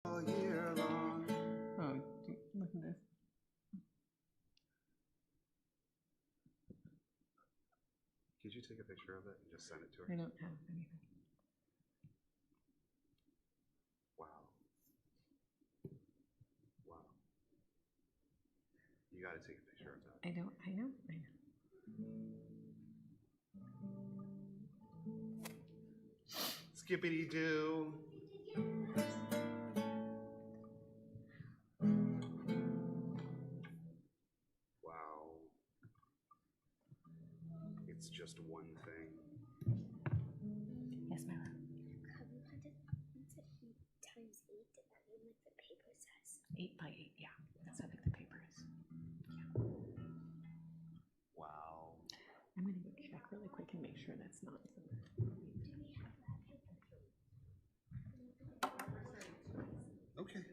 all year long. Oh, look at this. Could you take a picture of it and just send it to her? I don't have anything. Wow. Wow. You got to take a picture of that. I know. Skippity-doo. Wow. It's just one thing. Yes, my love. Times 8, did that mean like the paper size? 8 by 8, yeah. That's how big the paper is. Yeah. Wow. I'm going to go check really quick and make sure that's not. Okay.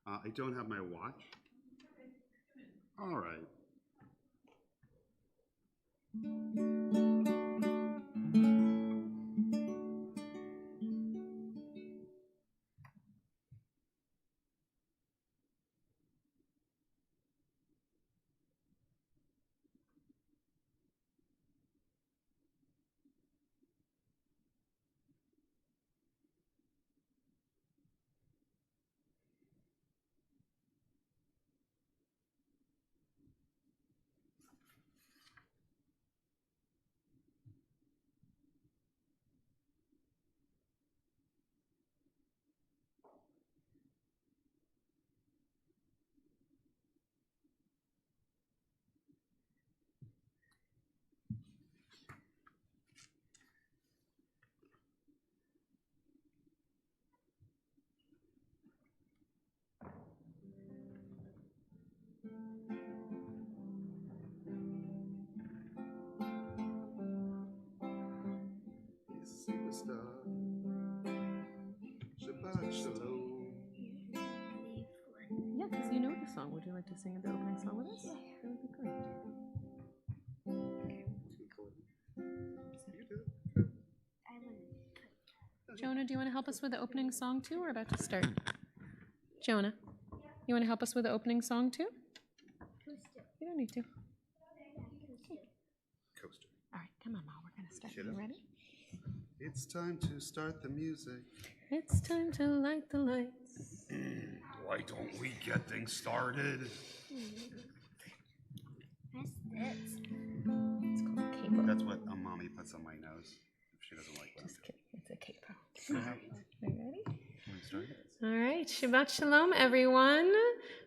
I don't have my watch. All right. Superstar. Shabbat shalom. Yeah, because you know the song. Would you like to sing the opening song with us? Yeah. That would be great. You do. Jonah, do you want to help us with the opening song too? We're about to start. Jonah, you want to help us with the opening song too? You don't need to. Coaster. All right, come on, Ma. We're going to start. You ready? It's time to start the music. It's time to light the lights. Why don't we get things started? What's this? It's called a capo. That's what a mommy puts on my nose if she doesn't like what I'm Just kidding. It's a capo. doing. Are you ready? Can we start? All right, Shabbat Shalom, everyone.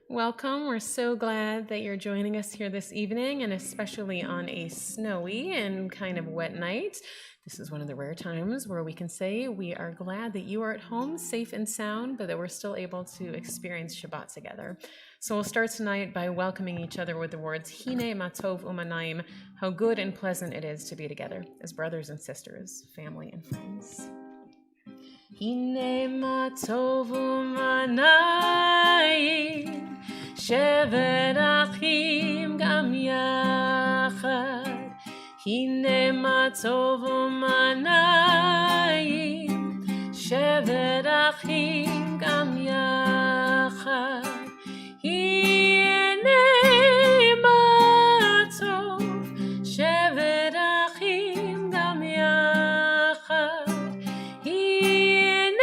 Welcome. We're so glad that you're joining us here this evening, and especially on a snowy and kind of wet night. This is one of the rare times where we can say we are glad that you are at home, safe and sound, but that we're still able to experience Shabbat together. So we'll start tonight by welcoming each other with the words, Hine matov u'manayim, how good and pleasant it is to be together as brothers and sisters, family and friends. Hine matov u'manayim, shevet achim gam yachad. Hine matov u'manayim, shevet achim gam yachad. Hine matov, shevet achim gam yachad. Hine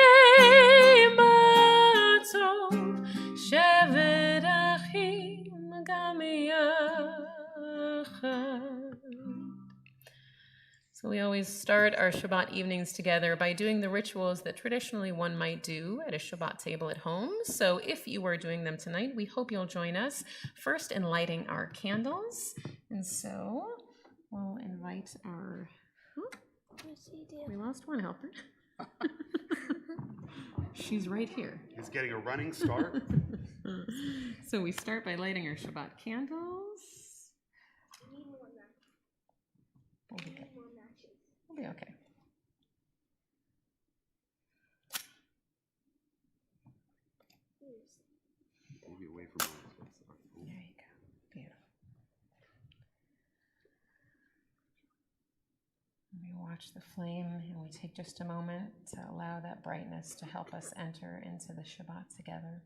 matov, shevet achim gam yachad. So we always start our Shabbat evenings together by doing the rituals that traditionally one might do at a Shabbat table at home. So if you are doing them tonight, we hope you'll join us first in lighting our candles. And so we'll invite our... We lost one helper. She's right here. He's getting a running start. So we start by lighting our Shabbat candles. We'll be good. We'll be okay. Maybe away from all this. There you go. Beautiful. We watch the flame and we take just a moment to allow that brightness to help us enter into the Shabbat together.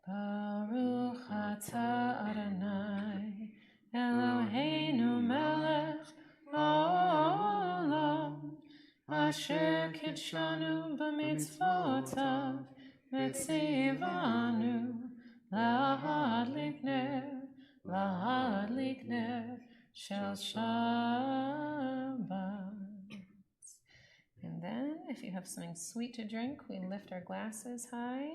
Baruch atah Adonai Eloheinu melech haolam asher kidshanu b'mitzvotav v'tzivanu lahadlik ner shel Shabbat. And then, if you have something sweet to drink, we lift our glasses high.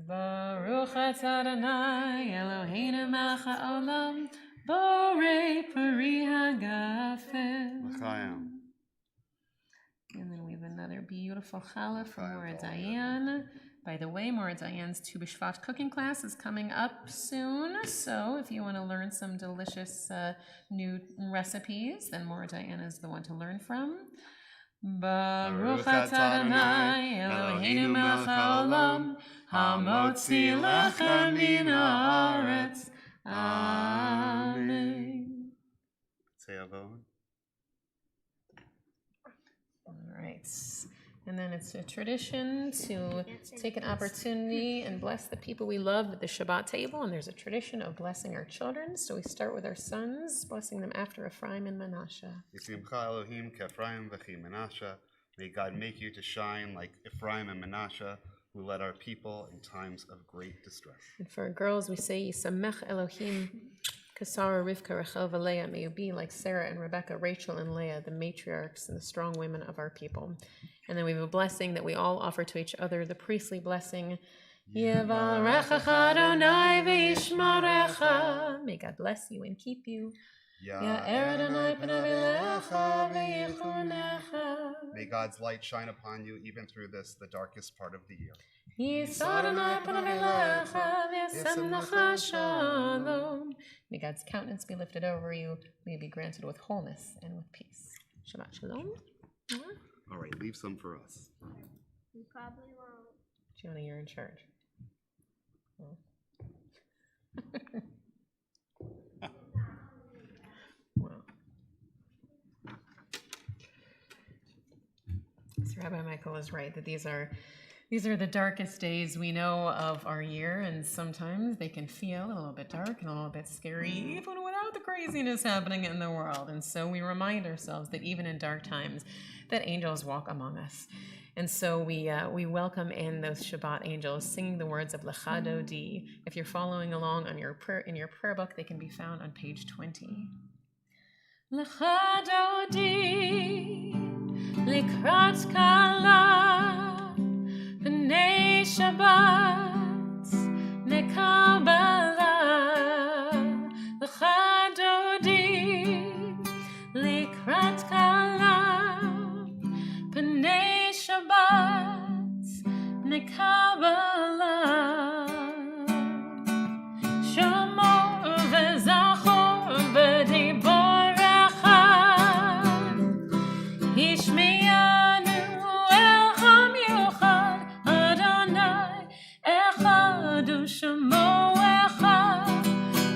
Baruch atah Adonai Eloheinu melech haolam borei peri hagafen. L'chaim. And then we have another beautiful challah from Mora Diane. By the way, Mora Diane's Tu B'Shvat cooking class is coming up soon. So if you want to learn some delicious new recipes, then Mora Diane is the one to learn from. Baruch atah Adonai Eloheinu melech haolam hamotzi lechem min haaretz. Amen. Say avon. All right. And then it's a tradition to take an opportunity and bless the people we love at the Shabbat table. And there's a tradition of blessing our children. So we start with our sons, blessing them after Ephraim and Manasseh. Yisimcha Elohim k'Ephraim v'chi Manasseh. May God make you to shine like Ephraim and Manasseh, who led our people in times of great distress. And for our girls, we say, Yisamech Elohim Kasara, Rivka, Rachel, Leah. May you be like Sarah and Rebecca, Rachel and Leah, the matriarchs and the strong women of our people. And then we have a blessing that we all offer to each other, the priestly blessing. Yevarechecha Adonai v'yishmarecha. May God bless you and keep you. Ya'er Adonai panav elecha v'yichunecha. May God's light shine upon you even through this, the darkest part of the year. Yisar Adonai panav elecha v'yasem lecha shalom. May God's countenance be lifted over you. May you be granted with wholeness and with peace. Shabbat shalom. All right, leave some for us. You probably won't. Gianna, you're in charge. Oh. Wow. So Rabbi Michael is right that these are the darkest days we know of our year, and sometimes they can feel a little bit dark and a little bit scary, even without the craziness happening in the world. And so we remind ourselves that even in dark times, that angels walk among us. And so we welcome in those Shabbat angels, singing the words of Lecha Dodi. If you're following along on your in your prayer book, they can be found on page 20. Lecha Dodi, Likrat Kala, B'nei Shabbat, Nekabala, Lecha Dodi, Likrat Kala, B'nei Shabbat, Nekabala, Shomor v'zachor v'diborecha, Hishmeyanu el ham yuchad, Adonai echadu shemo echad,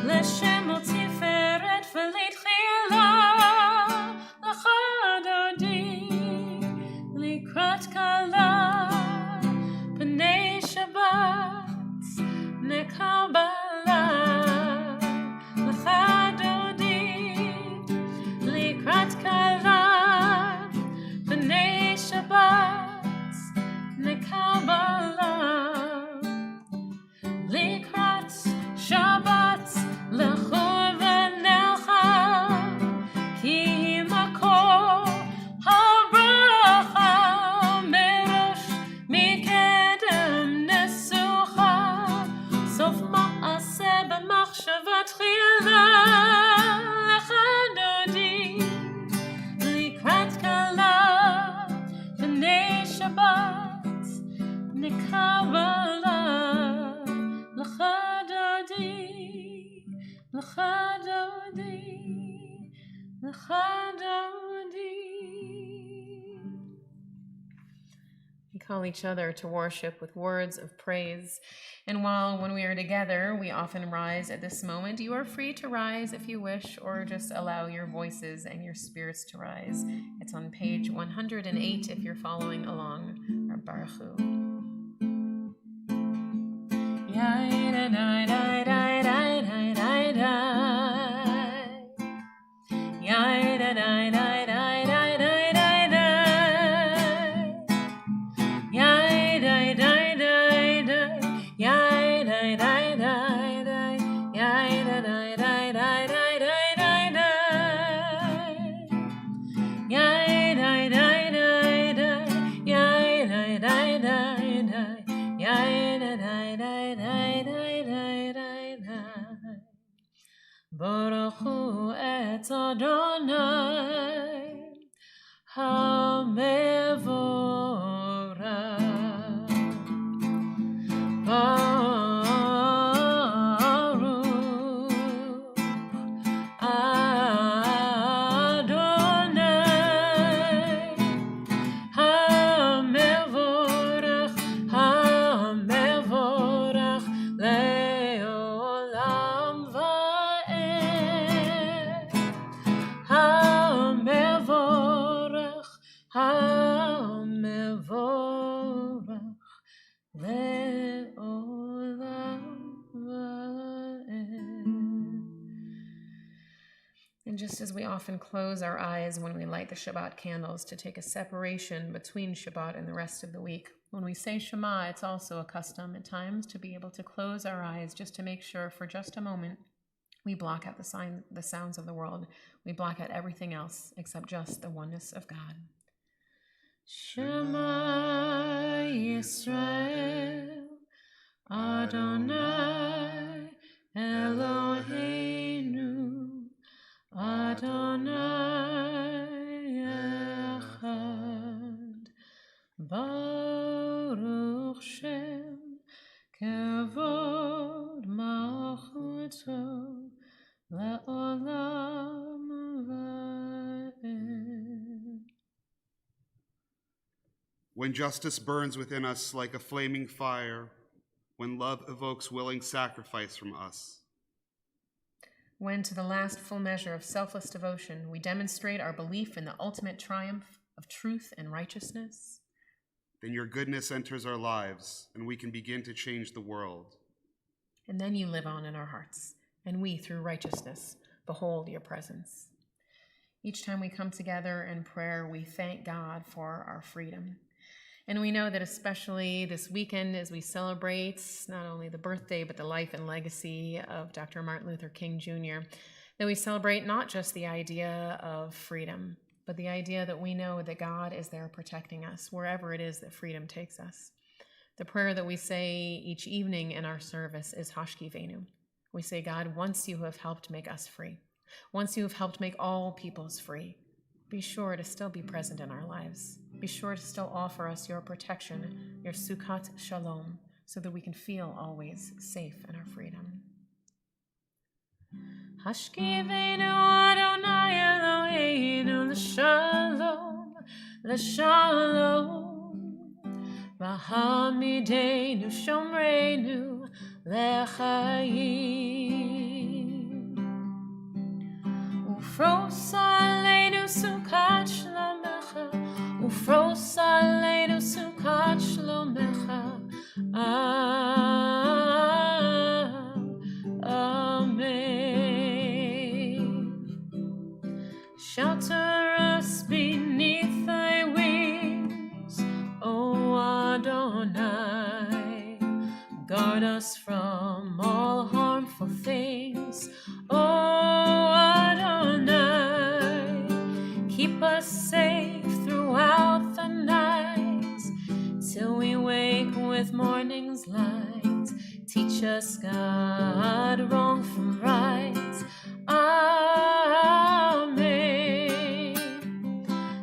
L'shemo tiferet v'litchila, Lecha Dodi, Likrat Kala, B'nei Shabbat, Nekabala, Lecha Dodi, Likrat Kala, B'nei Shabbat, Nekabala, Likrat Shabbat, Lechu v'nelcha, Ki makor habracha, Merosh mikedem nesucha, Sof ma'aseh b'machshava tchila, Lecha Dodi, Likrat Kala, B'nei Shabbat, Nekabala, Lecha Dodi, Lecha Dodi, Lecha Dodi. We call each other to worship with words of praise. And while when we are together, we often rise at this moment, you are free to rise if you wish, or just allow your voices and your spirits to rise. It's on page 108 if you're following along, our Baruch Hu. Baruch Hu et Adonai HaMevorach Baruch Adonai HaMevorach HaMevorach Le'olam va'ed HaMevorach HaMevorach Le'olam va'ed. And just as we often close our eyes when we light the Shabbat candles to take a separation between Shabbat and the rest of the week, when we say Shema, it's also a custom at times to be able to close our eyes just to make sure for just a moment we block out the sounds of the world. We block out everything else except just the oneness of God. Shema Yisrael Adonai Eloheinu Adonai Echad Baruch Shem Kevod Malchuto Le'olam va'ed. When justice burns within us like a flaming fire, when love evokes willing sacrifice from us, when to the last full measure of selfless devotion we demonstrate our belief in the ultimate triumph of truth and righteousness, then your goodness enters our lives and we can begin to change the world. And then you live on in our hearts, and we, through righteousness, behold your presence. Each time we come together in prayer, we thank God for our freedom. And we know that especially this weekend as we celebrate not only the birthday, but the life and legacy of Dr. Martin Luther King Jr., that we celebrate not just the idea of freedom, but the idea that we know that God is there protecting us wherever it is that freedom takes us. The prayer that we say each evening in our service is Hashkivenu. We say, God, once you have helped make us free, once you have helped make all peoples free, be sure to still be present in our lives. Be sure to still offer us your protection, your Sukkot Shalom, so that we can feel always safe in our freedom. Hashkivenu Adonai Eloheinu l'shalom, l'shalom, v'hamidenu shomreinu l'chaim. Ufros aleinu Sukkot shlomecha, ufros aleinu Sukkot shlomecha. Shelter us beneath thy wings, O Adonai. Guard us from all harmful things, O Adonai. Keep us safe throughout the night, till we wake with morning's light. Teach us, God, wrong from right.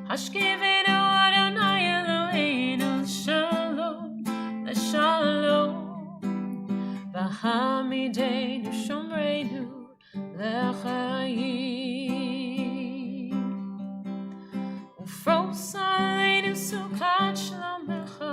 Hashkivenu Adonai Eloheinu l'shalom, l'shalom, v'hamidenu shomreinu l'chaim. Ufros aleinu Sukkot shlomecha,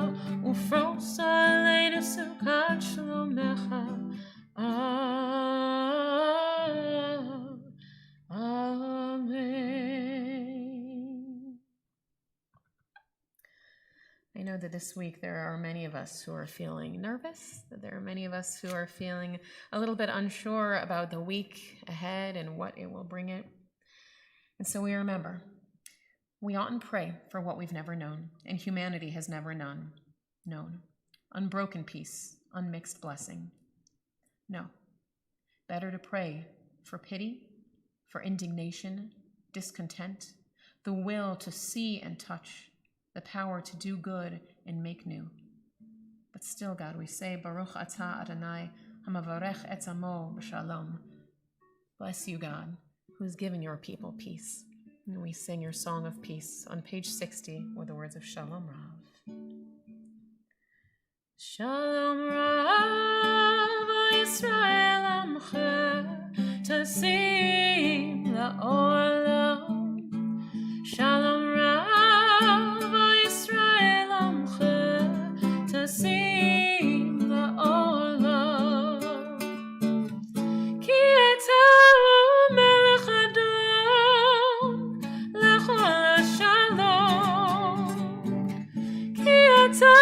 know that this week there are many of us who are feeling nervous, that there are many of us who are feeling a little bit unsure about the week ahead and what it will bring it. And so we remember, we oughtn't pray for what we've never known, and humanity has never known. Unbroken peace, unmixed blessing. No. Better to pray for pity, for indignation, discontent, the will to see and touch, the power to do good and make new. But still, God, we say, Baruch atah Adonai, hamavarech et amo b'shalom. Bless you, God, who's given your people peace. And we sing your song of peace on page 60 with the words of Shalom Rav. Shalom Rav, Yisrael Amcha, Tasim La'olam. Shalom Rav, Yisrael Amcha, Tasim La'olam. Ki eta melech Adon, Lechol Shalom. Ki eta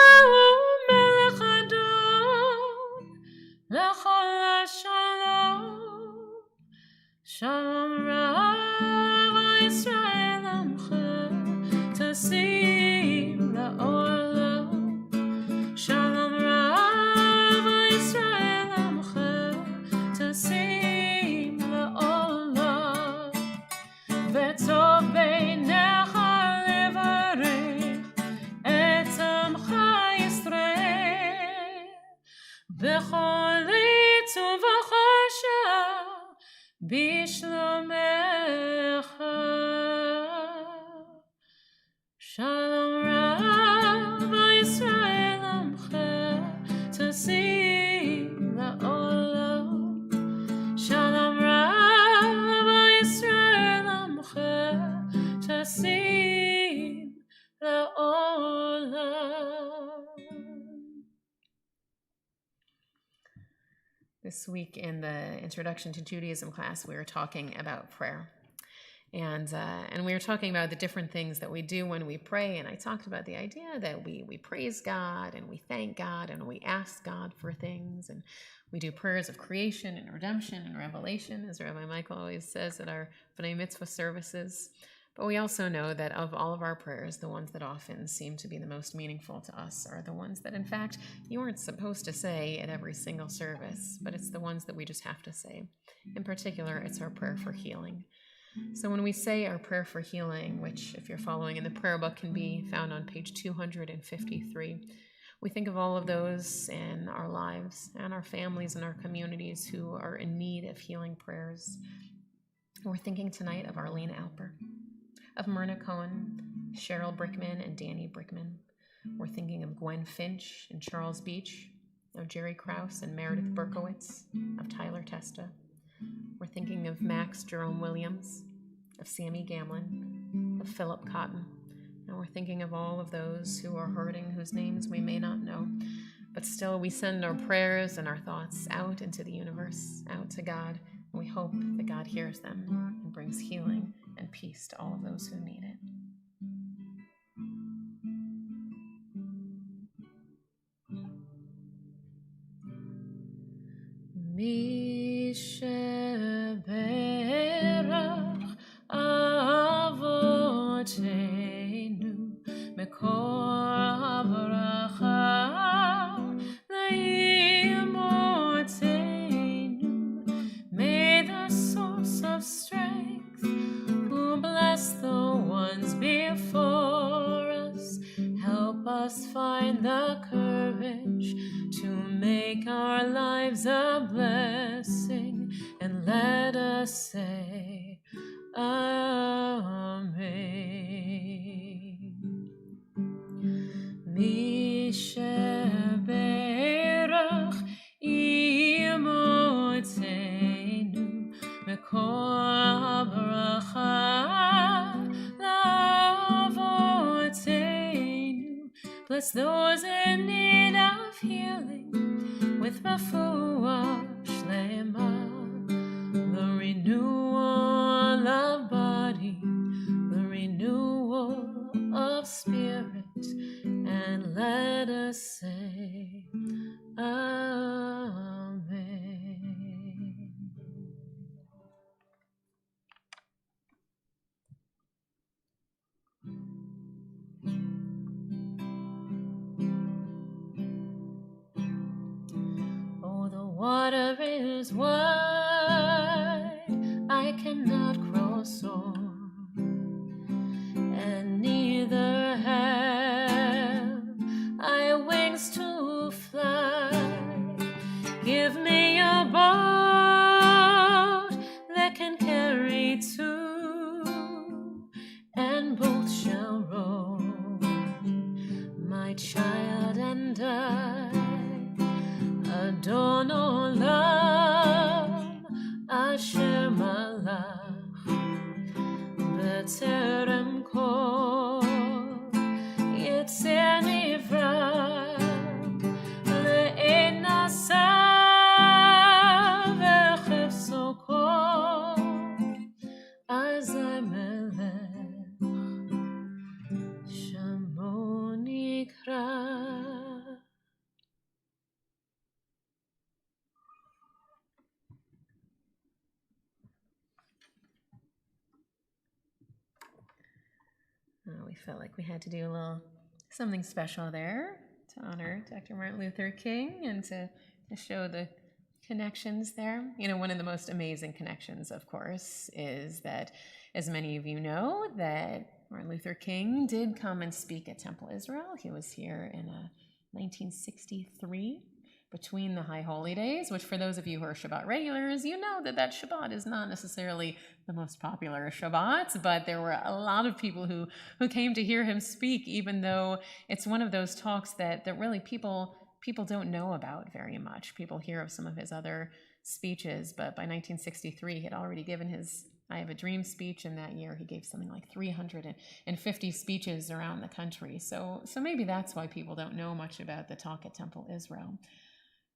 Shalom Rav Yisrael Amcha, Tasim La'olam. Shalom Rav Yisrael Amcha, Tasim La'olam. V'tov beinecha levarech et amcha Yisrael b'chol עת ובחושך בשלומך. Shalom Rav Yisrael Amcha, Tasim La'olam. Shalom Rav Yisrael Amcha, Tasim La'olam. This week in the Introduction to Judaism class, we were talking about prayer. And we were talking about the different things that we do when we pray. And I talked about the idea that we praise God and we thank God and we ask God for things. And we do prayers of creation and redemption and revelation, as Rabbi Michael always says at our B'nai Mitzvah services. But we also know that of all of our prayers, the ones that often seem to be the most meaningful to us are the ones that, in fact, you aren't supposed to say at every single service, but it's the ones that we just have to say. In particular, it's our prayer for healing. So when we say our prayer for healing, which, if you're following in the prayer book, can be found on page 253, we think of all of those in our lives and our families and our communities who are in need of healing prayers. We're thinking tonight of Arlene Alper, of Myrna Cohen, Cheryl Brickman, and Danny Brickman. We're thinking of Gwen Finch and Charles Beach, of Jerry Krause and Meredith Berkowitz, of Tyler Testa. We're thinking of Max Jerome Williams, of Sammy Gamlin, of Philip Cotton. And we're thinking of all of those who are hurting, whose names we may not know. But still, we send our prayers and our thoughts out into the universe, out to God. And we hope that God hears them and brings healing and peace to all of those who need it. Mi sheberach avotenu mekor habracha leimotenu. May the source of strength, who bless the ones before us, help us find the courage to make our lives a blessing, and let us say Amen. Mi sheberach imotenu mekor habracha lavotenu. Bless those in need of healing with refuah shlema, the renewal of body, the renewal of spirit, and let us say Amen. Oh, the water is wide, I cannot cross on, and neither have I wings to fly. Give me a boat that can carry two, and both shall row, my child and I. Adon olam asher malach b'terem kol yetzer nivra le'en nasa v'chefso kol azay melech shamo nikra. We felt like we had to do a little something special there to honor Dr. Martin Luther King and to show the connections there. You know, one of the most amazing connections, of course, is that, as many of you know, that Martin Luther King did come and speak at Temple Israel. He was here in 1963. Between the High Holy Days, which for those of you who are Shabbat regulars, you know that Shabbat is not necessarily the most popular Shabbat, but there were a lot of people who came to hear him speak, even though it's one of those talks that really people don't know about very much. People hear of some of his other speeches, but by 1963, he had already given his I Have a Dream speech, and that year he gave something like 350 speeches around the country. So maybe that's why people don't know much about the talk at Temple Israel.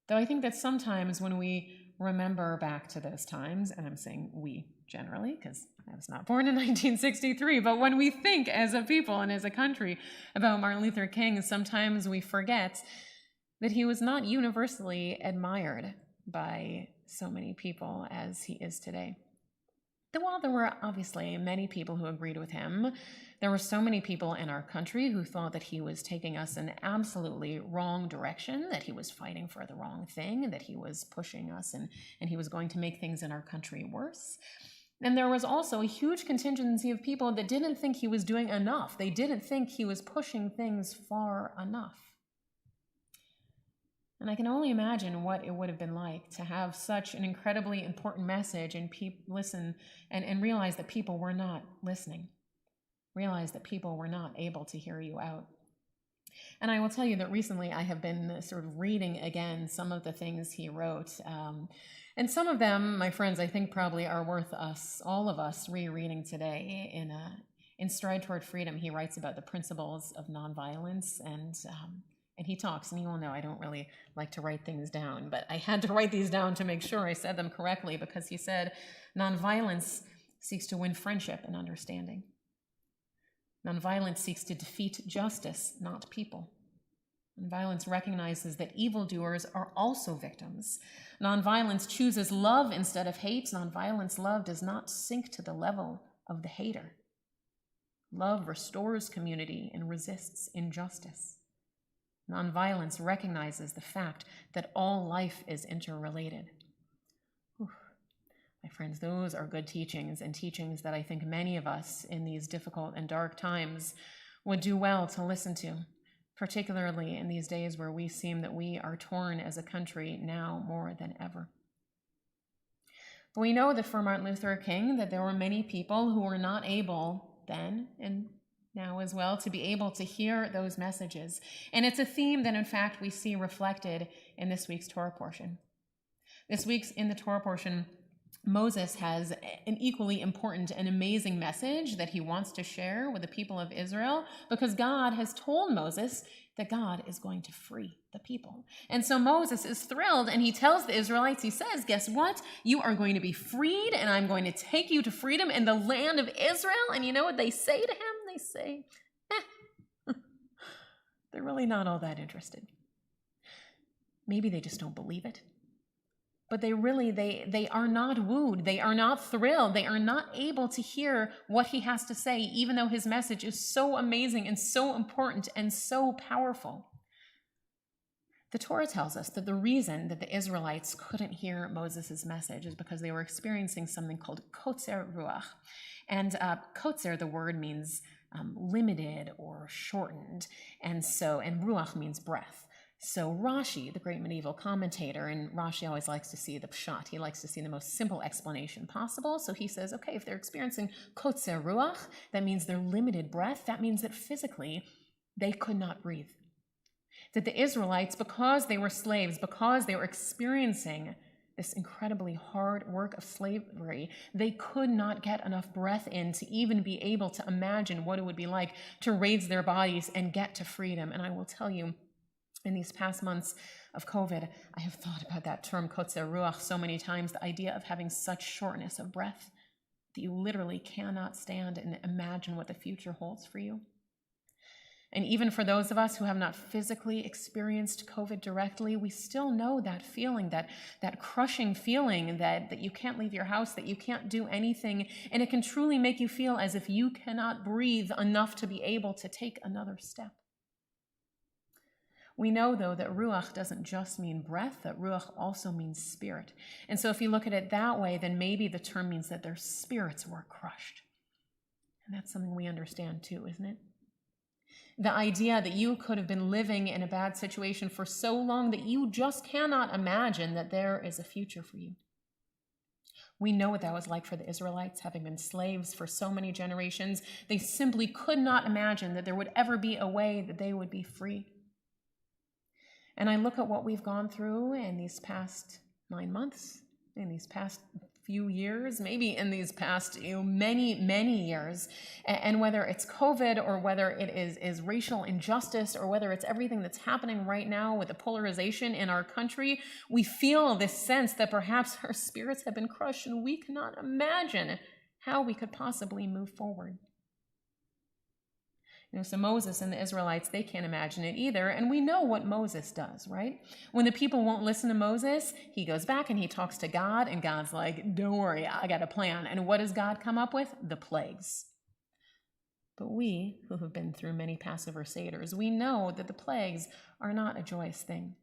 Though I think that sometimes when we remember back to those times, and I'm saying we generally, because I was not born in 1963, but when we think as a people and as a country about Martin Luther King, sometimes we forget that he was not universally admired by so many people as he is today. While there were obviously many people who agreed with him, there were so many people in our country who thought that he was taking us in absolutely wrong direction, that he was fighting for the wrong thing, that he was pushing us and he was going to make things in our country worse. And there was also a huge contingency of people that didn't think he was doing enough. They didn't think he was pushing things far enough. And I can only imagine what it would have been like to have such an incredibly important message and listen and realize that people were not listening, realize that people were not able to hear you out. And I will tell you that recently I have been sort of reading again some of the things he wrote. And some of them, my friends, I think probably are worth all of us rereading today. In Stride Toward Freedom, he writes about the principles of nonviolence, and he talks, and you all know I don't really like to write things down, but I had to write these down to make sure I said them correctly, because he said, nonviolence seeks to win friendship and understanding. Nonviolence seeks to defeat justice, not people. Nonviolence recognizes that evildoers are also victims. Nonviolence chooses love instead of hate. Nonviolence love does not sink to the level of the hater. Love restores community and resists injustice. Nonviolence recognizes the fact that all life is interrelated. Whew. My friends, those are good teachings, and teachings that I think many of us in these difficult and dark times would do well to listen to, particularly in these days where we seem that we are torn as a country now more than ever. But we know that for Martin Luther King, that there were many people who were not able then, and now as well, to be able to hear those messages. And it's a theme that, in fact, we see reflected in this week's Torah portion. This week's in the Torah portion, Moses has an equally important and amazing message that he wants to share with the people of Israel, because God has told Moses that God is going to free the people. And so Moses is thrilled, and he tells the Israelites, he says, guess what? You are going to be freed, and I'm going to take you to freedom in the land of Israel. And you know what they say to him? They say, They're really not all that interested. Maybe they just don't believe it. But they are not wooed. They are not thrilled. They are not able to hear what he has to say, even though his message is so amazing and so important and so powerful. The Torah tells us that the reason that the Israelites couldn't hear Moses' message is because they were experiencing something called kotzer ruach. And kotzer, the word means limited or shortened. And ruach means breath. So Rashi, the great medieval commentator, and Rashi always likes to see the pshat, he likes to see the most simple explanation possible. So he says, okay, if they're experiencing kotzer ruach, that means their limited breath, that means that physically they could not breathe. That the Israelites, because they were slaves, because they were experiencing this incredibly hard work of slavery, they could not get enough breath in to even be able to imagine what it would be like to raise their bodies and get to freedom. And I will tell you, in these past months of COVID, I have thought about that term, kotzer ruach, so many times, the idea of having such shortness of breath that you literally cannot stand and imagine what the future holds for you. And even for those of us who have not physically experienced COVID directly, we still know that feeling, that crushing feeling that you can't leave your house, that you can't do anything, and it can truly make you feel as if you cannot breathe enough to be able to take another step. We know, though, that ruach doesn't just mean breath, that ruach also means spirit. And so if you look at it that way, then maybe the term means that their spirits were crushed. And that's something we understand too, isn't it? The idea that you could have been living in a bad situation for so long that you just cannot imagine that there is a future for you. We know what that was like for the Israelites, having been slaves for so many generations. They simply could not imagine that there would ever be a way that they would be free. And I look at what we've gone through in these past 9 months, in these past few years, maybe in these past many, many years, and whether it's COVID or whether it is racial injustice or whether it's everything that's happening right now with the polarization in our country, we feel this sense that perhaps our spirits have been crushed and we cannot imagine how we could possibly move forward. So Moses and the Israelites, they can't imagine it either. And we know what Moses does, right? When the people won't listen to Moses, he goes back and he talks to God, and God's like, don't worry, I got a plan. And what does God come up with? The plagues. But we, who have been through many Passover Seders, we know that the plagues are not a joyous thing.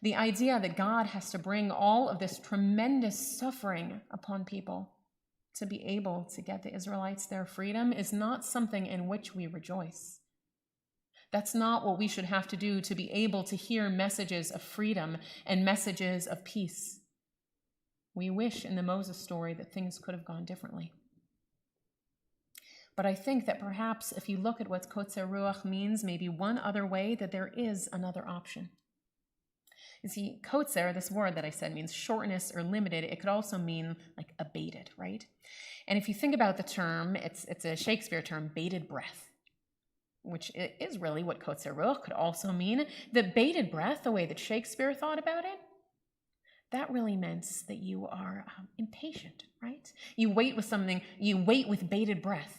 The idea that God has to bring all of this tremendous suffering upon people to be able to get the Israelites their freedom is not something in which we rejoice. That's not what we should have to do to be able to hear messages of freedom and messages of peace. We wish in the Moses story that things could have gone differently. But I think that perhaps if you look at what kotzer ruach means, maybe one other way, that there is another option. You see, kotzer, this word that I said, means shortness or limited. It could also mean like abated, right? And if you think about the term, it's a Shakespeare term, bated breath, which is really what kotzer ruach could also mean. The bated breath, the way that Shakespeare thought about it, that really meant that you are impatient, right? You wait with something, you wait with bated breath.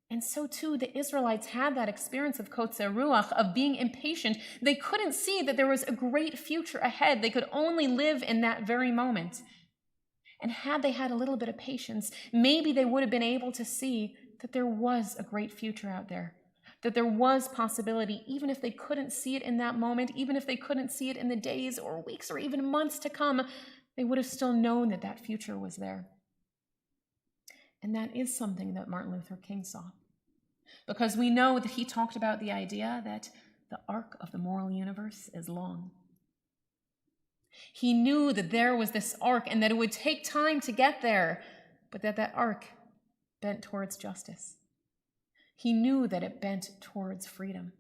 And so too, the Israelites had that experience of kotzer ruach, of being impatient. They couldn't see that there was a great future ahead. They could only live in that very moment. And had they had a little bit of patience, maybe they would have been able to see that there was a great future out there, that there was possibility, even if they couldn't see it in that moment, even if they couldn't see it in the days or weeks or even months to come, they would have still known that that future was there. And that is something that Martin Luther King saw. Because we know that he talked about the idea that the arc of the moral universe is long. He knew that there was this arc and that it would take time to get there, but that arc bent towards justice. He knew that it bent towards freedom.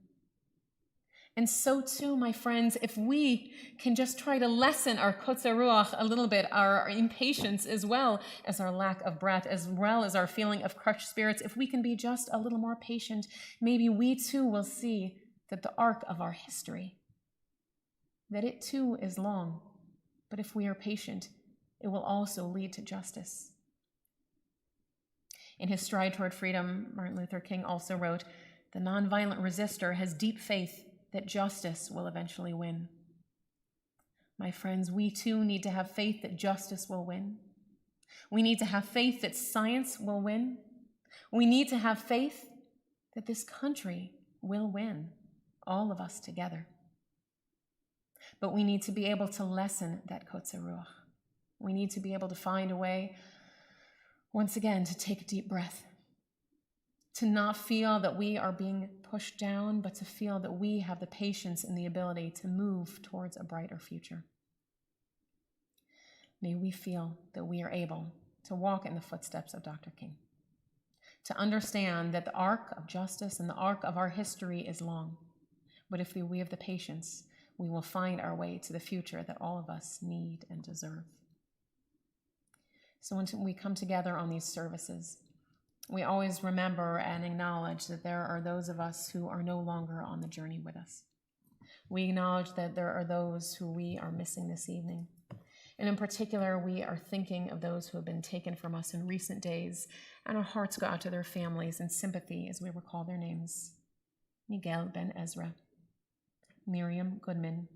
And so too, my friends, if we can just try to lessen our kotzer ruach a little bit, our impatience as well as our lack of breath, as well as our feeling of crushed spirits, if we can be just a little more patient, maybe we too will see that the arc of our history, that it too is long. But if we are patient, it will also lead to justice. In his Stride Toward Freedom, Martin Luther King also wrote, "The nonviolent resistor has deep faith that justice will eventually win. My friends, we too need to have faith that justice will win. We need to have faith that science will win. We need to have faith that this country will win, all of us together. But we need to be able to lessen that kotzer ruach. We need to be able to find a way, once again, to take a deep breath, to not feel that we are being pushed down, but to feel that we have the patience and the ability to move towards a brighter future. May we feel that we are able to walk in the footsteps of Dr. King, to understand that the arc of justice and the arc of our history is long, but if we have the patience, we will find our way to the future that all of us need and deserve. So when we come together on these services, we always remember and acknowledge that there are those of us who are no longer on the journey with us. We acknowledge that there are those who we are missing this evening. And in particular, we are thinking of those who have been taken from us in recent days, and our hearts go out to their families in sympathy as we recall their names. Miguel Ben Ezra, Miriam Goodman,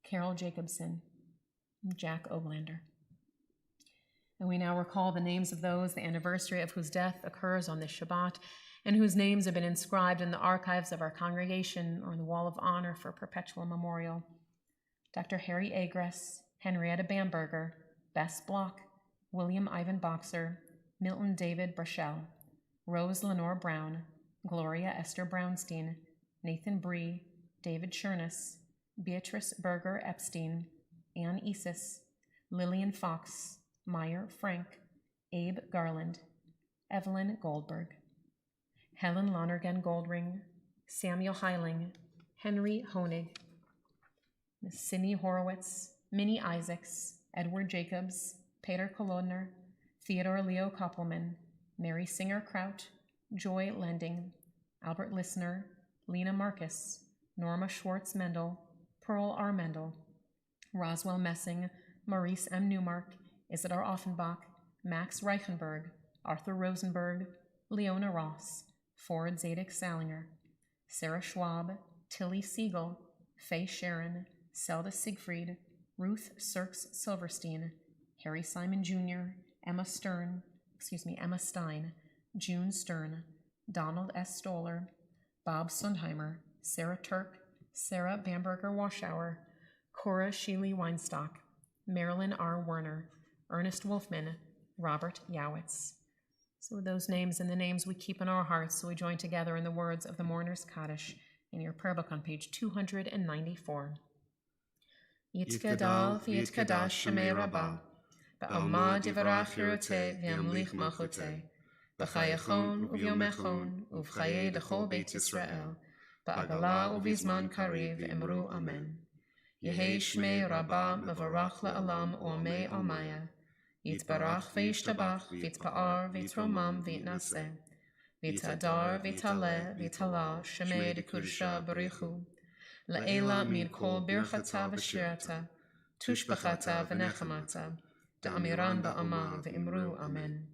Carol Jacobson, and Jack Oglander. And we now recall the names of those, the anniversary of whose death occurs on this Shabbat, and whose names have been inscribed in the archives of our congregation or on the Wall of Honor for perpetual memorial. Dr. Harry Agress, Henrietta Bamberger, Bess Block, William Ivan Boxer, Milton David Burchell, Rose Lenore Brown, Gloria Esther Brownstein, Nathan Bree, David Chernus, Beatrice Berger Epstein, Ann Isis, Lillian Fox, Meyer Frank, Abe Garland, Evelyn Goldberg, Helen Lonergan Goldring, Samuel Heiling, Henry Honig, Sidney Horowitz, Minnie Isaacs, Edward Jacobs, Peter Kolodner, Theodore Leo Koppelman, Mary Singer Kraut, Joy Lending, Albert Lissner, Lena Marcus, Norma Schwartz Mendel, Pearl R. Mendel, Roswell Messing, Maurice M. Newmark, Isidore Offenbach, Max Reichenberg, Arthur Rosenberg, Leona Ross, Ford Zadig Salinger, Sarah Schwab, Tilly Siegel, Faye Sharon, Zelda Siegfried, Ruth Sirks Silverstein, Harry Simon Jr., Emma Stein, June Stern, Donald S. Stoller, Bob Sundheimer, Sarah Turk, Sarah Bamberger Washauer, Cora Sheely Weinstock, Marilyn R. Werner, Ernest Wolfman, Robert Yowitz. So those names and the names we keep in our hearts, so we join together in the words of the Mourner's Kaddish in your prayer book on page 294. Yitkadal v'yitkadash Shemei Rabbah, ba'alma divarach Yeroteh v'yamlich malchuteh, b'chayachon u'vyomechon u'v'chayei d'chol Beit Yisrael, ba'agala u'vizman kariv emru amen. Yehei Shmei Rabbah mevarach la'alam u'amei almaya, yitbarach v'yishtabach v'yitpa'ar v'yitromam v'yitnaseh, v'yitadar v'yitaleh v'yitala Shemei d'kudsha b'richu, La'ela min kol birchata v'shirata, tushbachata v'nechamata, da'amiran ba'ama v'imru amen.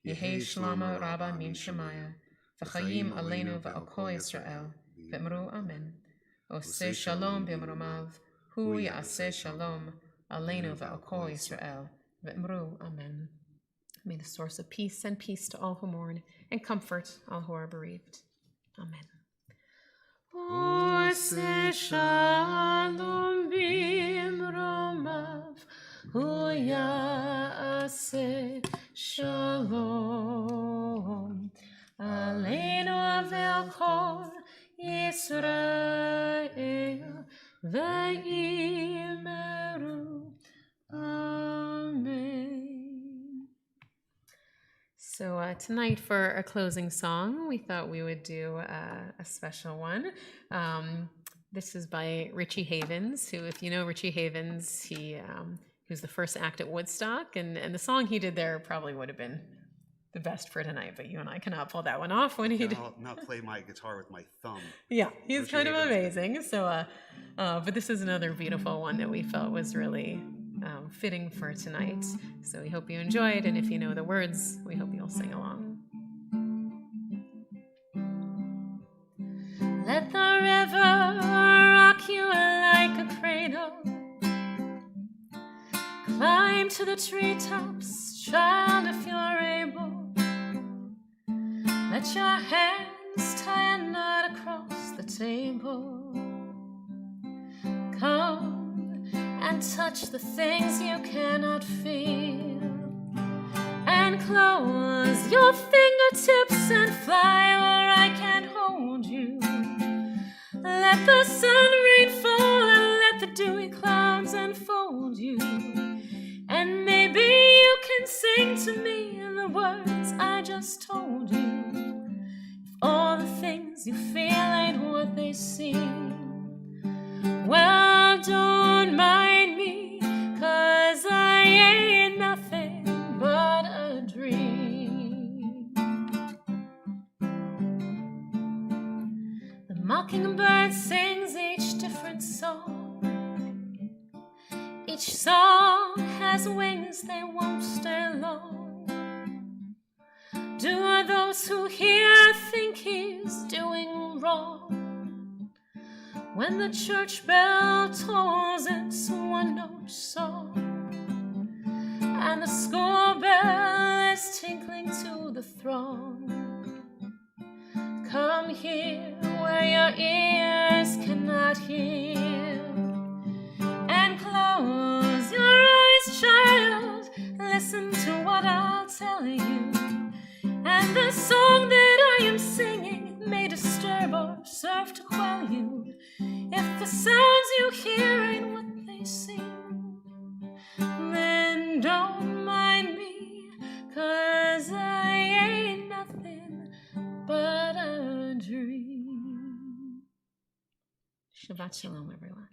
Yehei shlama rabba min shemaya, v'chayim aleinu v'al kol Yisrael, v'imru amen. Oseh shalom b'imromav, hu ya'aseh shalom, aleinu v'al kol Yisrael, v'imru amen. May the source of peace send peace to all who mourn, and comfort all who are bereaved. Amen. Oseh shalom b'imromav, hu ya'aseh shalom, aleinu ve'al kol Yisrael, ve'imru amen. So tonight for a closing song, we thought we would do a special one. This is by Richie Havens, who, if you know Richie Havens, he was the first act at Woodstock, and the song he did there probably would have been the best for tonight, but you and I cannot pull that one off when he did. I'll now play my guitar with my thumb. Yeah, he's Richie kind of Havens. amazing. So, but this is another beautiful one that we felt was really fitting for tonight. So we hope you enjoyed, and if you know the words, we hope you'll sing along. Let the river rock you like a cradle. Climb to the treetops, child, if you're able. Let your hands tie a knot across the table. Come and touch the things you cannot feel, and close your fingertips and fly where I can't hold you. Let the sun rain fall and let the dewy clouds enfold you, and maybe you can sing to me in the words I just told you. If all the things you feel ain't what they seem, well, don't mind me, 'cause I ain't nothing but a dream. The mockingbird sings each different song. Each song has wings, they won't stay long. Do those who hear think he's doing wrong? When the church bell tolls its one-note song, and the school bell is tinkling to the throng, come here where your ears cannot hear, and close your eyes, child, listen to what I'll tell you. And the song that I am singing may disturb or serve to quell you. If the sounds you hear ain't what they seem, then don't mind me, 'cause I ain't nothing but a dream. Shabbat shalom, everyone.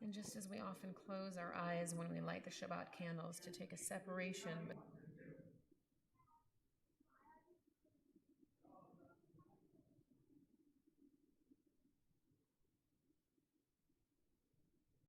And just as we often close our eyes when we light the Shabbat candles to take a separation